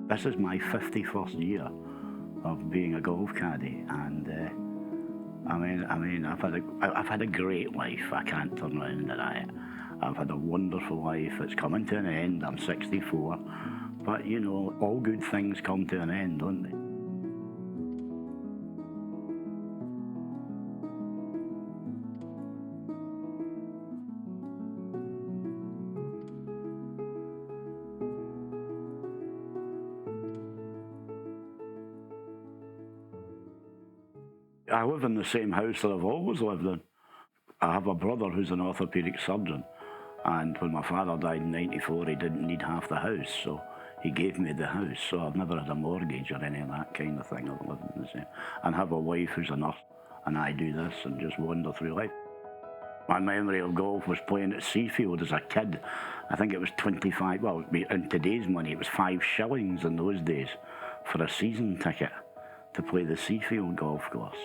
This is my 51st year of being a golf caddy, and I've had a great life. I can't turn around and deny it. I've had a wonderful life. It's coming to an end. I'm 64, but you know, all good things come to an end, don't they? I live in the same house that I've always lived in. I have a brother who's an orthopaedic surgeon, and when my father died in '94, he didn't need half the house, so he gave me the house. So I've never had a mortgage or any of that kind of thing. I've lived in the same. And have a wife who's a nurse, and I do this and just wander through life. My memory of golf was playing at Seafield as a kid. I think it was 25, well, in today's money, it was 5 shillings in those days for a season ticket to play the Seafield golf course.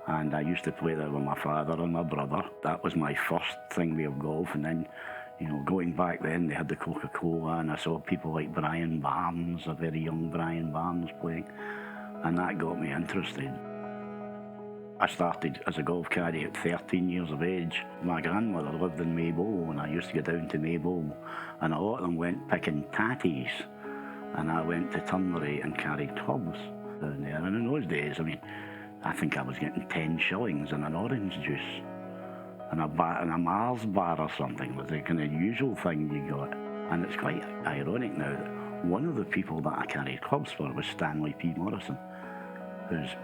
And I used to play there with my father and my brother. That was my first thing with golf. And then, you know, going back then, they had the Coca-Cola, and I saw people like Brian Barnes, a very young Brian Barnes playing, and that got me interested. I started as a golf caddy at 13 years of age. My grandmother lived in Maybole, and I used to go down to Maybole, and a lot of them went picking tatties, and I went to Turnberry and carried clubs down there. And in those days, I mean, I think I was getting 10 shillings and an orange juice and a Mars bar or something was the kind of usual thing you got. And it's quite ironic now that one of the people that I carried clubs for was Stanley P. Morrison, whose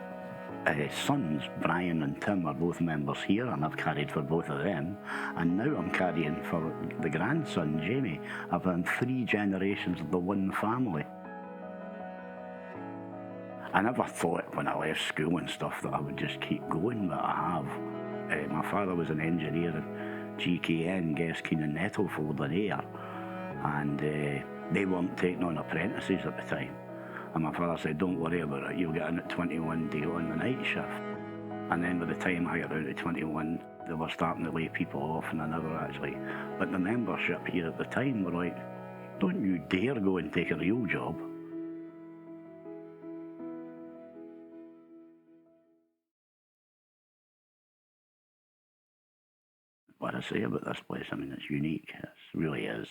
sons, Brian and Tim, are both members here, and I've carried for both of them. And now I'm carrying for the grandson, Jamie. I've had 3 generations of the one family. I never thought when I left school and stuff that I would just keep going, but I have. My father was an engineer at GKN, Geskeen and Nettlefold in Ayr, and they weren't taking on apprentices at the time. And my father said, don't worry about it, you'll get in at 21 to go on the night shift. And then by the time I got out at 21, they were starting to lay people off, and I never actually. But the membership here at the time were like, don't you dare go and take a real job. What I say about this place, I mean, it's unique. It really is.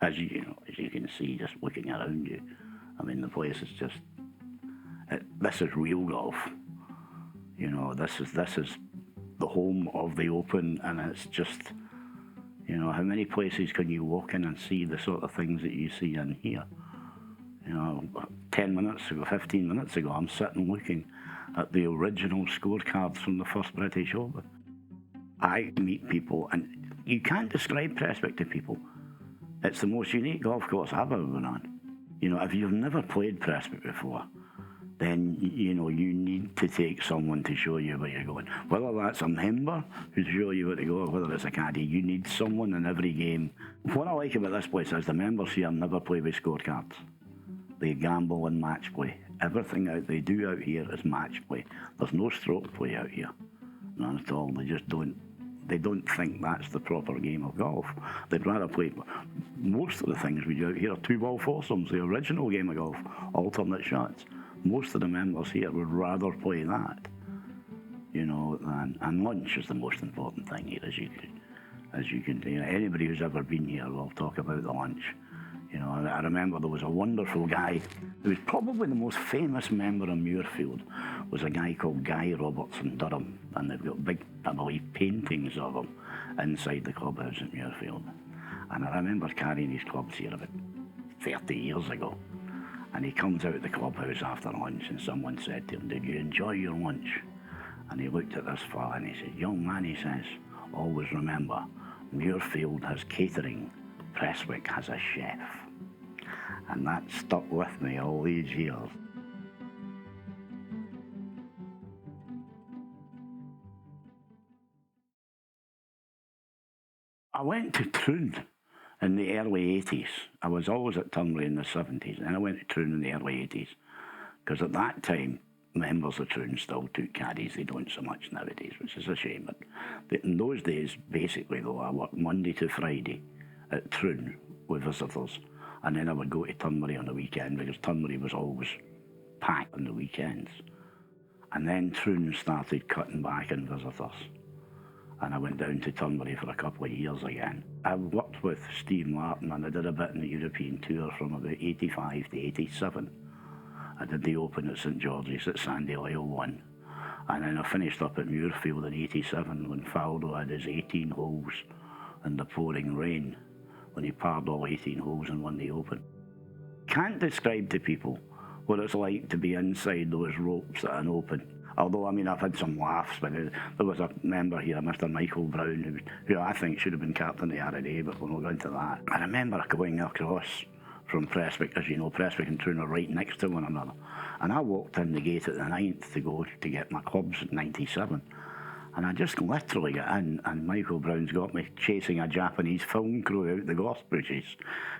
As you can see, just looking around you. I mean, the place is just. This is real golf. You know, this is the home of the Open, and it's just. You know, how many places can you walk in and see the sort of things that you see in here? You know, 10 minutes ago, 15 minutes ago, I'm sitting looking at the original scorecards from the first British Open. I meet people, and you can't describe Prestwick to people. It's the most unique golf course I've ever been on. You know, if you've never played Prestwick before, then, you know, you need to take someone to show you where you're going. Whether that's a member who show you where to go, or whether it's a caddy, you need someone in every game. What I like about this place is the members here never play with scorecards. They gamble and match play. Everything they do out here is match play. There's no stroke play out here. None at all. They don't think that's the proper game of golf. They'd rather play. Most of the things we do out here are 2-ball foursomes, the original game of golf, alternate shots. Most of the members here would rather play that, you know, and lunch is the most important thing here, as you can, you know, anybody who's ever been here will talk about the lunch. You know, I remember there was a wonderful guy who was probably the most famous member of Muirfield, was a guy called Guy Robertson Durham, and they've got big, I believe, paintings of him inside the clubhouse at Muirfield. And I remember carrying his clubs here about 30 years ago, and he comes out of the clubhouse after lunch, and someone said to him, did you enjoy your lunch? And he looked at this fella and he said, young man, he says, always remember, Muirfield has catering, Prestwick has a chef. And that stuck with me all these years. I went to Troon in the early 80s. I was always at Turnberry in the 70s, and I went to Troon in the early 80s. Because at that time, members of Troon still took caddies. They don't so much nowadays, which is a shame. But in those days, basically, though, I worked Monday to Friday at Troon with visitors. And then I would go to Turnberry on the weekend because Turnberry was always packed on the weekends. And then Troon started cutting back in visitors. And I went down to Turnberry for a couple of years again. I worked with Steve Martin and I did a bit in the European tour from about 85 to 87. I did the Open at St George's at Sandy Oil won. And then I finished up at Muirfield in 87 when Faldo had his 18 holes in the pouring rain, when he parred all 18 holes and won the Open. Can't describe to people what it's like to be inside those ropes at an Open. Although, I mean, I've had some laughs, but there was a member here, Mr. Michael Brown, who I think should have been captain of the R&A, but we'll not go into that. I remember going across from Prestwick, as you know, Prestwick and Troon are right next to one another. And I walked in the gate at the 9th to go to get my clubs at 97. And I just literally got in, and Michael Brown's got me chasing a Japanese film crew out the golf bushes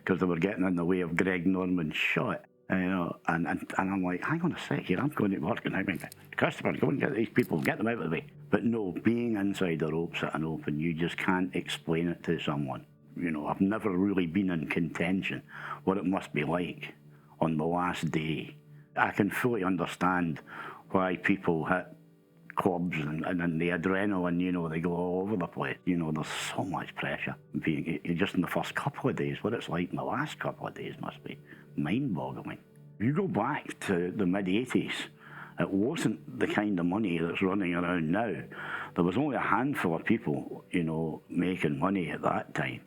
because they were getting in the way of Greg Norman's shot. You know, and I'm like, hang on a sec here, I'm going to work, and I mean, Christopher, go and get these people, get them out of the way. But no, being inside the ropes at an Open, you just can't explain it to someone. You know, I've never really been in contention, what it must be like on the last day. I can fully understand why people hit clubs and the adrenaline, you know, they go all over the place. You know, there's so much pressure. Being just in the first couple of days, what it's like in the last couple of days must be mind-boggling. You go back to the mid-80s, it wasn't the kind of money that's running around now. There was only a handful of people, you know, making money at that time.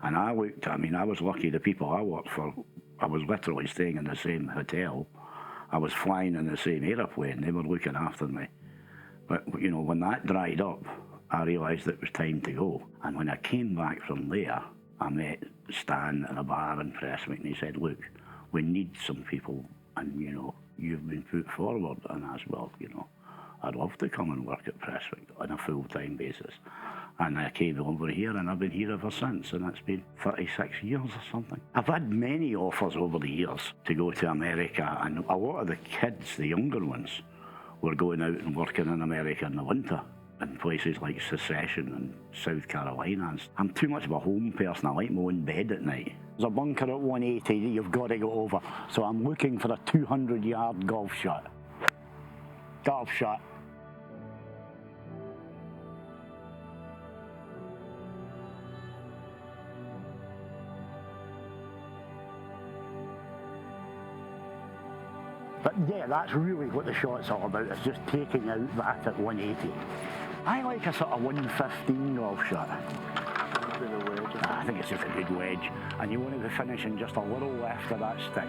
And I was lucky, the people I worked for, I was literally staying in the same hotel. I was flying in the same aeroplane, they were looking after me. But, you know, when that dried up, I realised it was time to go. And when I came back from there, I met Stan in a bar in Prestwick, and he said, look, we need some people, and, you know, you've been put forward. And I said, well, you know, I'd love to come and work at Prestwick on a full-time basis. And I came over here, and I've been here ever since, and it's been 36 years or something. I've had many offers over the years to go to America, and a lot of the kids, the younger ones, were going out and working in America in the winter, in places like Secession and South Carolina. I'm too much of a home person. I like my own bed at night. There's a bunker at 180 you've got to go over, so I'm looking for a 200-yard golf shot. Golf shot. But yeah, that's really what the shot's all about. It's just taking out that at 180. I like a sort of 115 golf shot. I think it's just a good wedge. And you want to be finishing just a little left of that stick.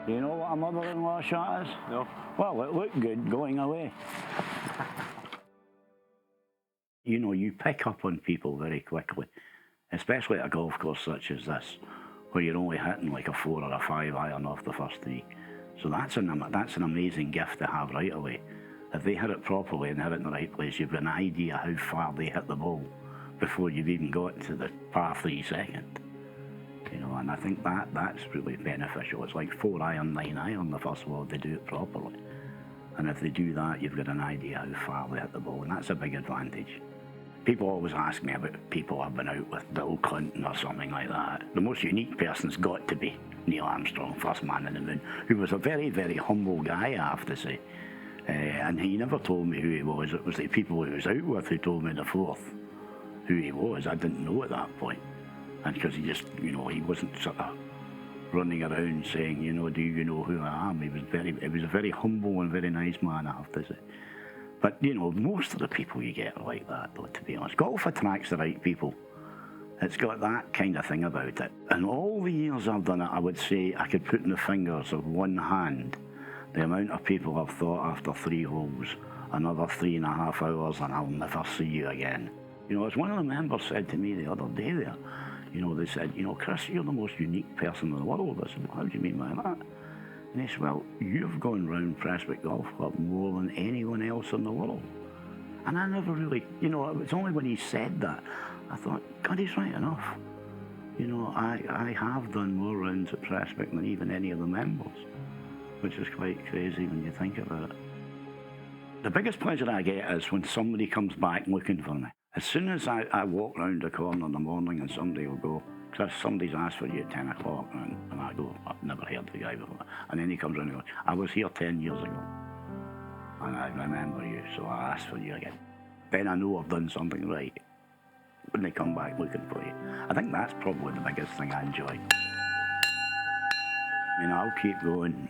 Do you know what a mother-in-law shot is? No. Well, it looked good going away. You know, you pick up on people very quickly, especially at a golf course such as this, where you're only hitting like a 4 or a 5 iron off the first tee. So that's an amazing gift to have right away. If they hit it properly and hit it in the right place, you've got an idea how far they hit the ball before you've even got to the par 3 second. You know, and I think that's really beneficial. It's like 4 iron, 9 iron the first one if they do it properly. And if they do that, you've got an idea how far they hit the ball, and that's a big advantage. People always ask me about people I've been out with, Bill Clinton or something like that. The most unique person's got to be Neil Armstrong, first man on the moon, who was a very, very humble guy, I have to say. And he never told me who he was. It was the people he was out with who told me the fourth who he was. I didn't know at that point. And because he just, you know, he wasn't sort of running around saying, you know, do you know who I am? He was a very humble and very nice man, I have to say. But, you know, most of the people you get are like that, though, to be honest. Golf attracts the right people. It's got that kind of thing about it. And all the years I've done it, I would say I could put in the fingers of one hand the amount of people I've thought after 3 holes, another 3.5 hours, and I'll never see you again. You know, as one of the members said to me the other day there, you know, they said, you know, Chris, you're the most unique person in the world. I said, well, how do you mean by that? And he said, well, you've gone round Prestwick Golf Club more than anyone else in the world. And I never really, you know, it was only when he said that, I thought, God, he's right enough. You know, I have done more rounds at Prestwick than even any of the members, which is quite crazy when you think about it. The biggest pleasure I get is when somebody comes back looking for me. As soon as I walk round the corner in the morning and somebody will go, Chris, somebody's asked for you at 10 o'clock, and I go, I've never heard the guy before. And then he comes around and goes, I was here 10 years ago, and I remember you, so I asked for you again. Then I know I've done something right when they come back looking for you. I think that's probably the biggest thing I enjoy. I mean, I'll keep going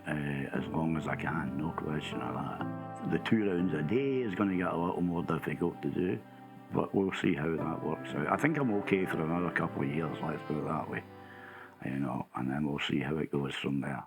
as long as I can, no question of that. The 2 rounds a day is going to get a little more difficult to do, but we'll see how that works out. I think I'm okay for another couple of years, let's put it that way, you know, and then we'll see how it goes from there.